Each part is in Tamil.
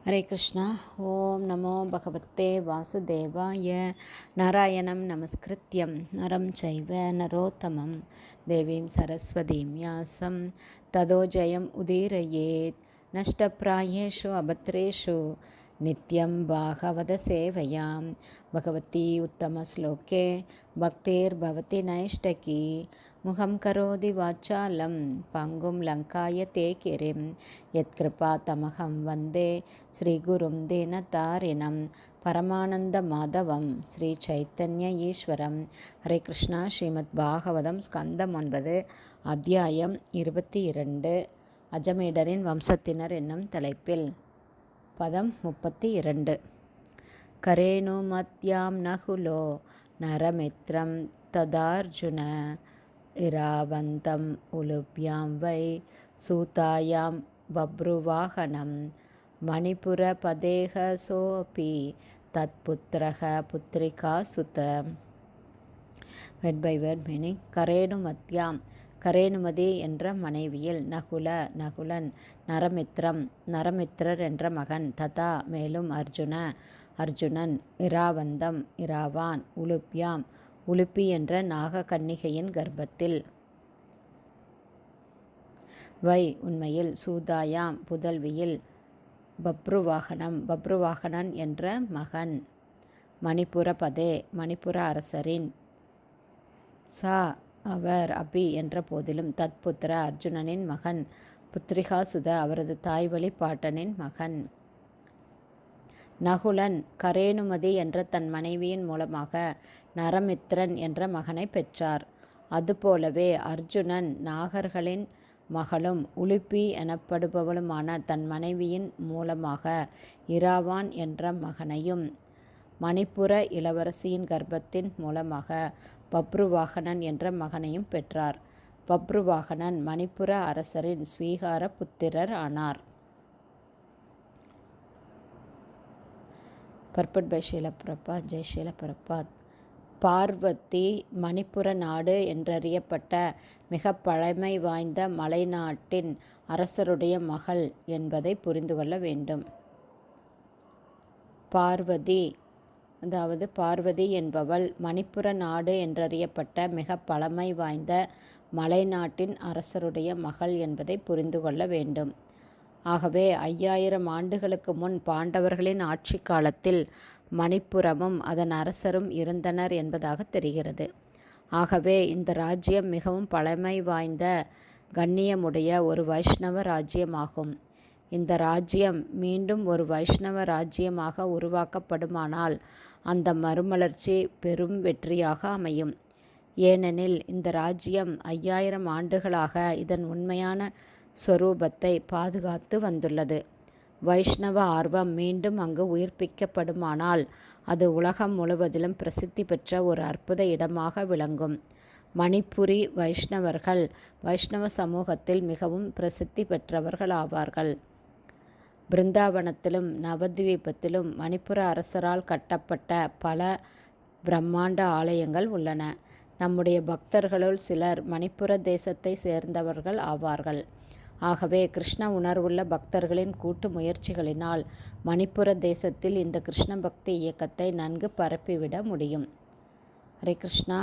ஹரே கிருஷ்ணா. ஓம் நமோ பகவத்தே வாசுதேவாய. நாராயணம் நமஸ்கிருத்யம் நரம் சைவ நரோத்தமம் தேவீம் சரஸ்வதீம் யாசம் ததோ ஜெயம் உதீரயேத். நஷ்டப்ராயேஷு அபத்ரேஷு நித்யம் பாகவத சேவையாம். பகவதி உத்தம ஸ்லோகே பக்தேர் பவதி நைஷ்டகி. முகம் கரோதி வாச்சாலம் பங்கும் லங்காய தேகிரிம். யத்கிருபா தமகம் வந்தே ஸ்ரீகுரும் தீனதாரிணம். பரமானந்த மாதவம் ஸ்ரீ சைத்தன்ய ஈஸ்வரம். ஹரே கிருஷ்ணா. ஸ்ரீமத் பாகவதம் ஸ்கந்தம் 9 அத்தியாயம் 22 அஜமேடரின் வம்சத்தினர் என்னும் தலைப்பில் பதம் 32. கரேணு மத்யாம் நகுலோ நரமித்ரம் ததார்ஜுன இராவந்தம் உலுப்யாம் வை சூதாயாம் பப்ருவாகனம் மணிபுர பதேக சோபி தத்புத்திரக புத்திரிகா சுத. வெட் பை வெட் மீனிங். கரேணு மத்யாம் கரேணுமதி என்ற மனைவியில், நகுலன் நரமித்ரம் நரமித்ரர் என்ற மகன், ததா மேலும் அர்ஜுனன், இராவந்தம் இராவான், உலுப்யாம் உலுப்பி என்ற நாககன்னிகையின் கர்ப்பத்தில், வை உண்மையில், சூதாயாம் புதல்வியில், பப்ருவாகனன் என்ற மகன், மணிபுர பதே மணிபுர அரசரின், சா அவர், அபி என்ற போதிலும், தத்புத்திர அர்ஜுனனின் மகன், புத்திரிகா சுத அவரது தாய்வழி பாட்டனின் மகன். நகுலன் கரேணுமதி என்ற தன் மனைவியின் மூலமாக நரமித்ரன் என்ற மகனை பெற்றார். அதுபோலவே அர்ஜுனன் நாகர்களின் மகளும் உலுப்பி எனப்படுபவளுமான தன் மனைவியின் மூலமாக இராவான் என்ற மகனையும், மணிப்புர இளவரசியின் கர்ப்பத்தின் மூலமாக பப்ருவாகனன் என்ற மகனையும் பெற்றார். பப்ருவாகனன் மணிப்புர அரசரின் ஸ்வீகார புத்திரர் ஆனார். பர்பட் பை ஷீல பிரபாத். ஜெய் ஷீல பிரபாத். பார்வதி மணிப்புர நாடு என்றறியப்பட்ட மிக பழமை வாய்ந்த மலைநாட்டின் அரசருடைய மகள் என்பதை புரிந்து கொள்ள வேண்டும். பார்வதி என்பவள் மணிப்புர நாடு என்றறியப்பட்ட மிக பழமை வாய்ந்த மலைநாட்டின் அரசருடைய மகள் என்பதை புரிந்து கொள்ள வேண்டும். ஆகவே 5000 ஆண்டுகளுக்கு முன் பாண்டவர்களின் ஆட்சி காலத்தில் மணிப்புரமும் அதன் அரசரும் இருந்தனர் என்பதாக தெரிகிறது. ஆகவே இந்த ராஜ்யம் மிகவும் பழமை வாய்ந்த கண்ணியமுடைய ஒரு வைஷ்ணவ ராஜ்யமாகும். இந்த ராஜ்யம் மீண்டும் ஒரு வைஷ்ணவ ராஜ்யமாக உருவாக்கப்படுமானால் அந்த மறுமலர்ச்சி பெரும் வெற்றியாக அமையும். ஏனெனில் இந்த ராஜ்யம் 5000 ஆண்டுகளாக இதன் உண்மையான ஸ்வரூபத்தை பாதுகாத்து வந்துள்ளது. வைஷ்ணவ ஆர்வம் மீண்டும் அங்கு உயிர்ப்பிக்கப்படுமானால் அது உலகம் முழுவதிலும் பிரசித்தி பெற்ற ஒரு அற்புத இடமாக விளங்கும். மணிப்புரி வைஷ்ணவர்கள் வைஷ்ணவ சமூகத்தில் மிகவும் பிரசித்தி பெற்றவர்கள் ஆவார்கள். பிருந்தாவனத்திலும் நவத்வீபத்திலும் மணிப்புர அரசரால் கட்டப்பட்ட பல பிரம்மாண்ட ஆலயங்கள் உள்ளன. நம்முடைய பக்தர்களுள் சிலர் மணிப்புர தேசத்தை சேர்ந்தவர்கள் ஆவார்கள். ஆகவே கிருஷ்ண உணர்வுள்ள பக்தர்களின் கூட்டு முயற்சிகளினால் மணிப்புர தேசத்தில் இந்த கிருஷ்ண பக்தி இயக்கத்தை நன்கு பரப்பிவிட முடியும். ஹரே கிருஷ்ணா.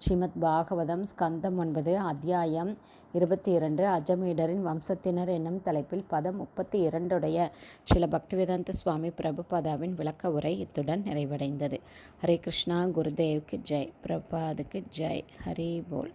ஸ்ரீமத் பாகவதம் ஸ்கந்தம் 9 அத்தியாயம் 22 அஜமீடரின் வம்சத்தினர் என்னும் தலைப்பில் பதம் 32 ஸ்ரீல பக்திவேதாந்த சுவாமி பிரபுபாதாவின் விளக்க உரை இத்துடன் நிறைவடைந்தது. ஹரே கிருஷ்ணா. குருதேவ்க்கு ஜெய். பிரபாதுக்கு ஜெய். ஹரி போல்.